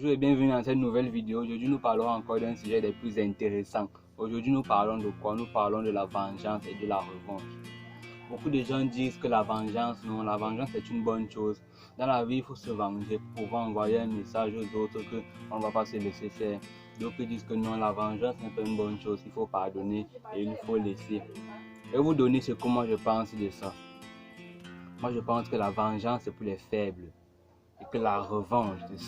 Bonjour et bienvenue dans cette nouvelle vidéo. Aujourd'hui, nous parlons encore d'un sujet des plus intéressants. Aujourd'hui, nous parlons de quoi? Nous parlons de la vengeance et de la revanche. Beaucoup de gens disent que la vengeance, non, la vengeance est une bonne chose. Dans la vie, il faut se venger pour pouvoir envoyer un message aux autres qu'on ne va pas se laisser faire. D'autres disent que non, la vengeance n'est pas une bonne chose, il faut pardonner et il faut laisser. Je vais vous donner ce que moi je pense de ça. Moi, je pense que la vengeance, c'est pour les faibles. Et que la revanche, c'est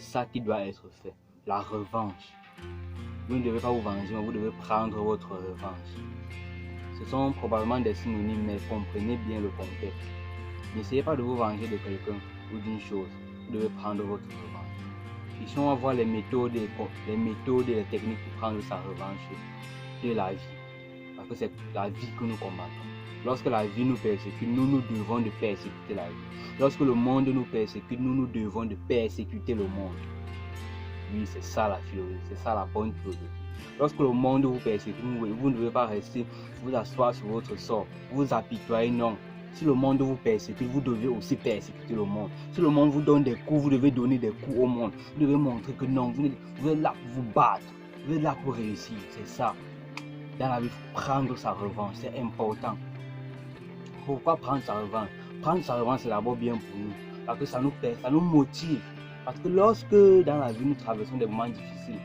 ça qui doit être fait. La revanche. Vous ne devez pas vous venger, mais vous devez prendre votre revanche. Ce sont probablement des synonymes, mais comprenez bien le contexte. N'essayez pas de vous venger de quelqu'un ou d'une chose. Vous devez prendre votre revanche. Ici, on va voir les méthodes et les techniques pour prendre sa revanche de la vie. Parce que c'est la vie que nous combattons. Lorsque la vie nous persécute, nous devons de persécuter la vie. Lorsque le monde nous persécute, nous devons de persécuter le monde. Oui, c'est ça la philosophie, c'est ça la bonne philosophie. Lorsque le monde vous persécute, vous ne devez pas rester vous asseoir sur votre sort, vous apitoyer, non. Si le monde vous persécute, vous devez aussi persécuter le monde. Si le monde vous donne des coups, vous devez donner des coups au monde. Vous devez montrer que non, vous êtes là pour vous battre, vous êtes là pour réussir, c'est ça. Dans la vie, il faut prendre sa revanche, c'est important. Pourquoi prendre sa revanche? Prendre sa revanche, c'est d'abord bien pour nous. Parce que ça nous motive. Parce que lorsque dans la vie, nous traversons des moments difficiles,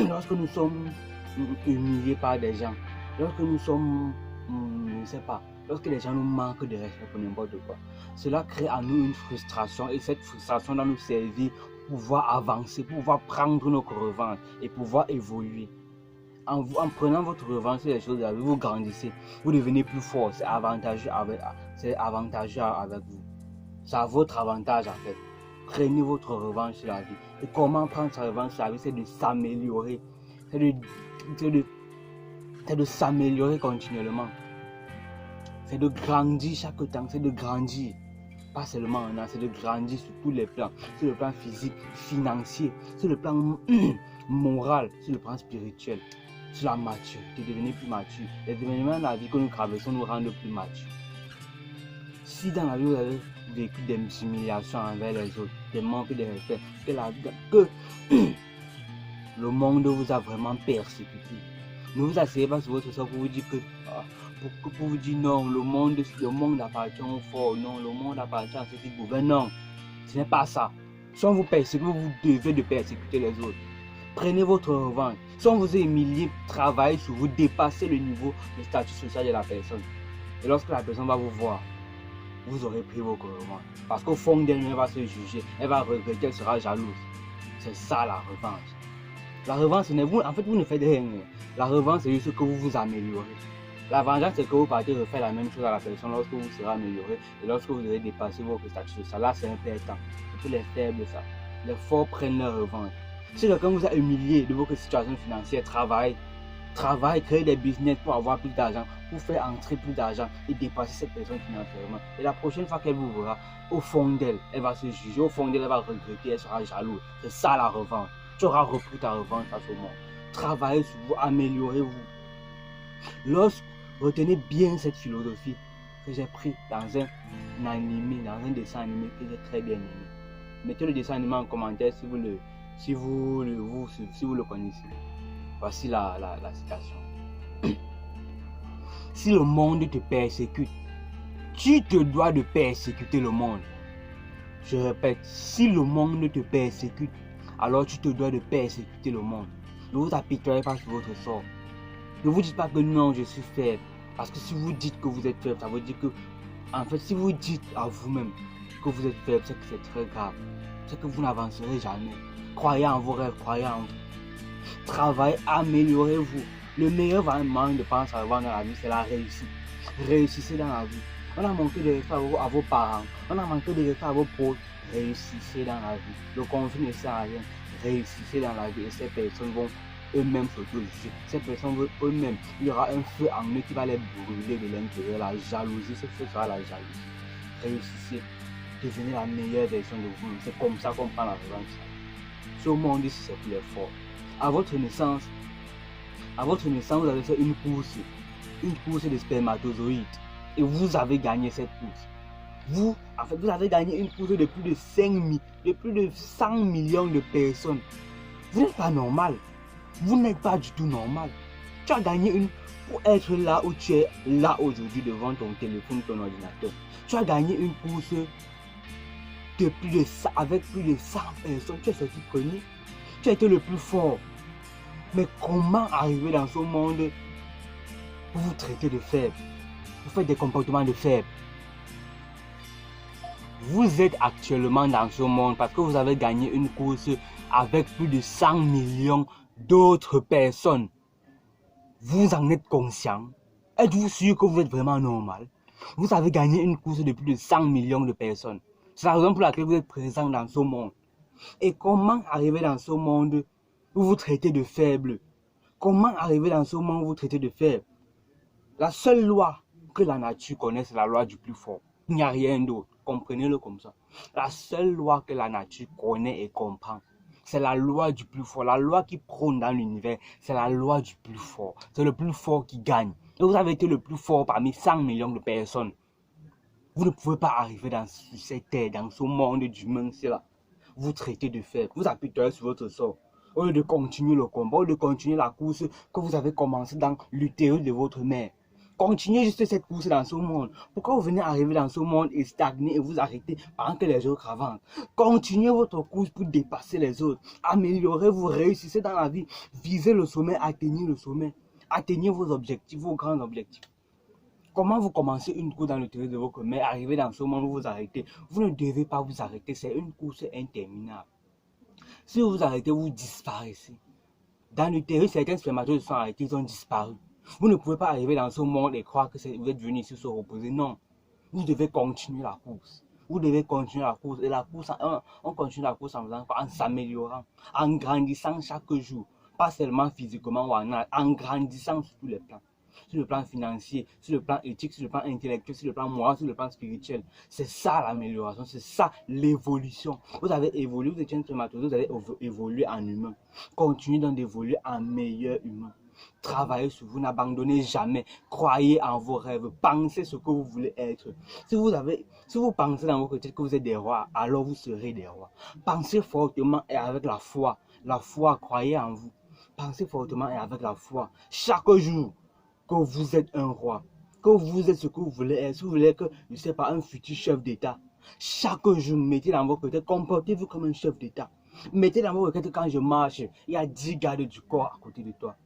lorsque nous sommes humiliés par des gens, lorsque nous sommes, je ne sais pas, lorsque les gens nous manquent de respect pour n'importe quoi, cela crée en nous une frustration et cette frustration doit nous servir pour pouvoir avancer, pour pouvoir prendre notre revanche et pouvoir évoluer. En prenant votre revanche sur les choses de la vie, vous grandissez, vous devenez plus fort, c'est avantageux avec vous. C'est à votre avantage en fait. Prenez votre revanche sur la vie. Et comment prendre sa revanche sur la vie? C'est de s'améliorer. C'est de s'améliorer continuellement. C'est de grandir chaque temps, c'est de grandir. Pas seulement en an, c'est de grandir sur tous les plans. Sur le plan physique, financier, sur le plan moral, sur le plan spirituel. Sur la maturité, devenir plus mature. Les événements de la vie que nous traversons nous rendent plus matures. Si dans la vie vous avez vécu des humiliations envers les autres, des manques de respect, que le monde vous a vraiment persécuté, ne vous asseyez pas sur votre sort pour vous dire que pour vous dire non, le monde appartient aux forts, non, le monde appartient à ceux qui gouvernent. Non, ce n'est pas ça. Si on vous persécute, vous devez de persécuter les autres. Prenez votre revanche. Si on vous est humilié, travaillez sur vous, dépassez le niveau de statut social de la personne. Et lorsque la personne va vous voir, vous aurez pris votre revanche. Parce qu'au fond d'elle, elle va se juger, elle va regretter, elle sera jalouse. C'est ça la revanche. La revanche, vous ne faites rien. La revanche, c'est juste que vous vous améliorez. La vengeance, c'est que vous partez refaire la même chose à la personne lorsque vous serez amélioré et lorsque vous aurez dépassé votre statut social. Là, c'est un perdant. C'est pour les faibles, ça. Les forts prennent leur revanche. Si quelqu'un vous a humilié de votre situation financière, travaillez, créez des business pour avoir plus d'argent, pour faire entrer plus d'argent et dépasser cette personne financièrement. Et la prochaine fois qu'elle vous verra, au fond d'elle, elle va se juger, au fond d'elle, elle va regretter, elle sera jalouse. C'est ça la revanche. Tu auras repris ta revanche face au monde. Travaillez sur vous, améliorez-vous. Retenez bien cette philosophie que j'ai pris dans un dessin animé que j'ai très bien aimé. Mettez le dessin animé en commentaire si vous le connaissez. Voici la citation. Si le monde te persécute, tu te dois de persécuter le monde. Je répète, si le monde te persécute, alors tu te dois de persécuter le monde. Ne vous apitoyez pas sur votre sort. Ne vous dites pas que non, je suis faible. Parce que si vous dites que vous êtes faible, ça veut dire que, en fait, si vous dites à vous-même que vous êtes faible, c'est que c'est très grave. C'est que vous n'avancerez jamais. Croyez en vos rêves, croyez en vous. Travaillez, améliorez-vous. Le meilleur moyen de prendre sa revanche dans la vie, c'est la réussite. Réussissez dans la vie. On a manqué de respect à vos parents. On a manqué de respect à vos proches. Réussissez dans la vie. Le conflit ne sert à rien. Réussissez dans la vie et ces personnes vont eux-mêmes s'auto-juger. Ces personnes eux-mêmes, il y aura un feu en eux qui va les brûler de l'intérieur. La jalousie, ce feu sera la jalousie. Réussissez. Devenez la meilleure version de vous. C'est comme ça qu'on prend la revanche. Ce monde ici, c'est pour les forts. À votre naissance, vous avez fait une course de spermatozoïdes et vous avez gagné cette course. Vous, en fait, vous avez gagné une course de plus de 100 millions de personnes. Vous n'êtes pas normal. Vous n'êtes pas du tout normal. Tu as gagné une... Pour être là où tu es là aujourd'hui devant ton téléphone, ton ordinateur. Tu as gagné une course de avec plus de 100 personnes. Tu es sorti premier. Tu as été le plus fort. Mais comment arriver dans ce monde où vous traitez de faible? Vous faites des comportements de faible. Vous êtes actuellement dans ce monde parce que vous avez gagné une course avec plus de 100 millions d'autres personnes. Vous en êtes conscient? Êtes-vous sûr que vous êtes vraiment normal? Vous avez gagné une course de plus de 100 millions de personnes. C'est la raison pour laquelle vous êtes présent dans ce monde. Et comment arriver dans ce monde où vous traitez de faible? Comment arriver dans ce monde où vous traitez de faible? La seule loi que la nature connaît, c'est la loi du plus fort. Il n'y a rien d'autre. Comprenez-le comme ça. La seule loi que la nature connaît et comprend, c'est la loi du plus fort. La loi qui prône dans l'univers, c'est la loi du plus fort. C'est le plus fort qui gagne. Et vous avez été le plus fort parmi 100 millions de personnes. Vous ne pouvez pas arriver dans cette terre, dans ce monde d'humains, c'est là. Vous traitez de faible. Vous appuierez sur votre sort. Au lieu de continuer le combat, au lieu de continuer la course que vous avez commencé dans l'utérus de votre mère. Continuez juste cette course dans ce monde. Pourquoi vous venez arriver dans ce monde et stagner et vous arrêter pendant que les autres avancent? Continuez votre course pour dépasser les autres. Améliorez-vous, réussissez dans la vie. Visez le sommet, atteignez le sommet. Atteignez vos objectifs, vos grands objectifs. Comment vous commencez une course dans le terrain de votre mère, arrivez dans ce monde où vous arrêtez? Vous ne devez pas vous arrêter, c'est une course interminable. Si vous vous arrêtez, vous disparaissez. Dans le terrain, certains spermatozoïdes sont arrêtés, ils ont disparu. Vous ne pouvez pas arriver dans ce monde et croire que vous êtes venu ici se reposer. Non. Vous devez continuer la course. Vous devez continuer la course. Et la course, on continue la course en faisant quoi? En s'améliorant, en grandissant chaque jour. Pas seulement physiquement ou en grandissant sur tous les plans. Sur le plan financier, sur le plan éthique, sur le plan intellectuel, sur le plan moral, sur le plan spirituel. C'est ça l'amélioration, c'est ça l'évolution. Vous avez évolué, vous étiez un spermatozoïde, vous avez évolué en humain. Continuez donc d'évoluer en meilleur humain. Travaillez sur vous, n'abandonnez jamais. Croyez en vos rêves, pensez ce que vous voulez être. Si vous pensez dans votre tête que vous êtes des rois, alors vous serez des rois. Pensez fortement et avec la foi. La foi, croyez en vous. Pensez fortement et avec la foi. Chaque jour que vous êtes un roi, que vous êtes ce que vous voulez être, si vous voulez être, je ne sais pas, un futur chef d'État. Chaque jour, mettez dans votre tête, comportez-vous comme un chef d'État. Mettez dans votre tête, quand je marche, il y a 10 gardes du corps à côté de toi.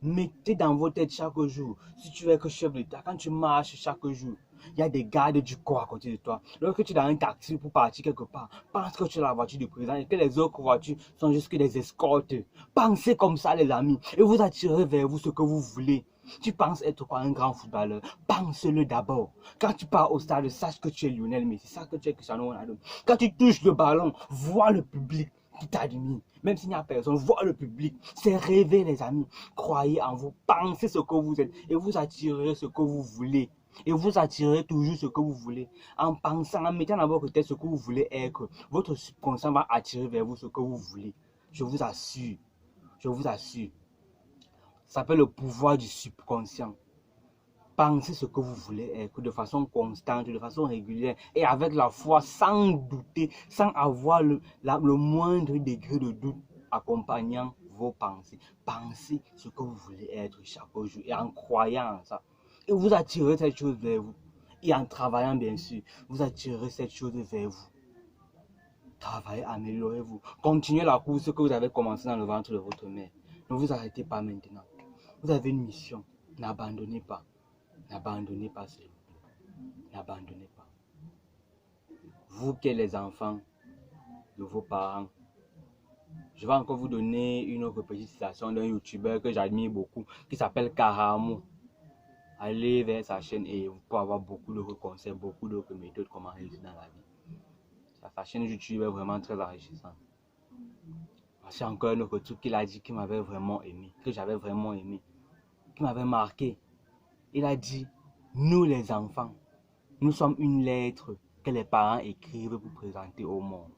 Mettez dans votre tête chaque jour, si tu veux être chef d'État, quand tu marches chaque jour, il y a des gardes du corps à côté de toi. Lorsque tu es dans un taxi pour partir quelque part, pense que tu es la voiture du président et que les autres voitures sont juste que des escortes. Pensez comme ça, les amis, et vous attirez vers vous ce que vous voulez. Tu penses être quoi, un grand footballeur? Pense-le d'abord. Quand tu pars au stade, sache que tu es Lionel Messi, sache que tu es Cristiano Ronaldo. Quand tu touches le ballon, vois le public qui t'admire. Même s'il n'y a personne, vois le public. C'est rêver, les amis. Croyez en vous, pensez ce que vous êtes et vous attirerez ce que vous voulez. Et vous attirerez toujours ce que vous voulez. En pensant, en mettant dans votre tête ce que vous voulez être, votre subconscient va attirer vers vous ce que vous voulez. Je vous assure. Je vous assure. Ça s'appelle le pouvoir du subconscient. Pensez ce que vous voulez être de façon constante, de façon régulière et avec la foi, sans douter, sans avoir le moindre degré de doute accompagnant vos pensées. Pensez ce que vous voulez être chaque jour et en croyant en ça. Et vous attirez cette chose vers vous. Et en travaillant, bien sûr, vous attirez cette chose vers vous. Travaillez, améliorez-vous. Continuez la course que vous avez commencé dans le ventre de votre mère. Ne vous arrêtez pas maintenant. Vous avez une mission. N'abandonnez pas. N'abandonnez pas, s'il vous plaît. N'abandonnez pas. Vous qui êtes les enfants de vos parents, je vais encore vous donner une autre petite citation d'un youtubeur que j'admire beaucoup, qui s'appelle Karamo. Allez vers sa chaîne et vous pouvez avoir beaucoup de conseils, beaucoup d'autres méthodes comment réussir dans la vie. Sa chaîne YouTube est vraiment très enrichissante. C'est encore un autre truc qu'il a dit qui m'avait vraiment aimé, que j'avais vraiment aimé, qui m'avait marqué. Il a dit, nous les enfants, nous sommes une lettre que les parents écrivent pour présenter au monde.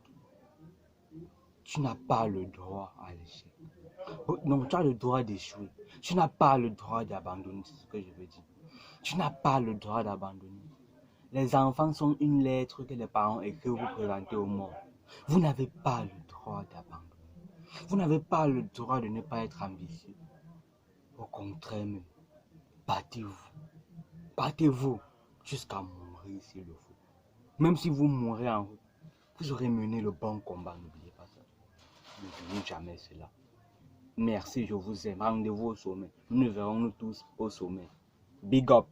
Tu n'as pas le droit à l'échec. Non, tu as le droit d'échouer. Tu n'as pas le droit d'abandonner, c'est ce que je veux dire. Tu n'as pas le droit d'abandonner. Les enfants sont une lettre que les parents écrivent pour présenter au monde. Vous n'avez pas le droit d'abandonner. Vous n'avez pas le droit de ne pas être ambitieux. Au contraire même, battez-vous. Battez-vous jusqu'à mourir s'il le faut. Même si vous mourrez en route, vous aurez mené le bon combat, n'oubliez pas ça. N'oubliez jamais cela. Merci, je vous aime. Rendez-vous au sommet. Nous nous verrons nous tous au sommet. Big up.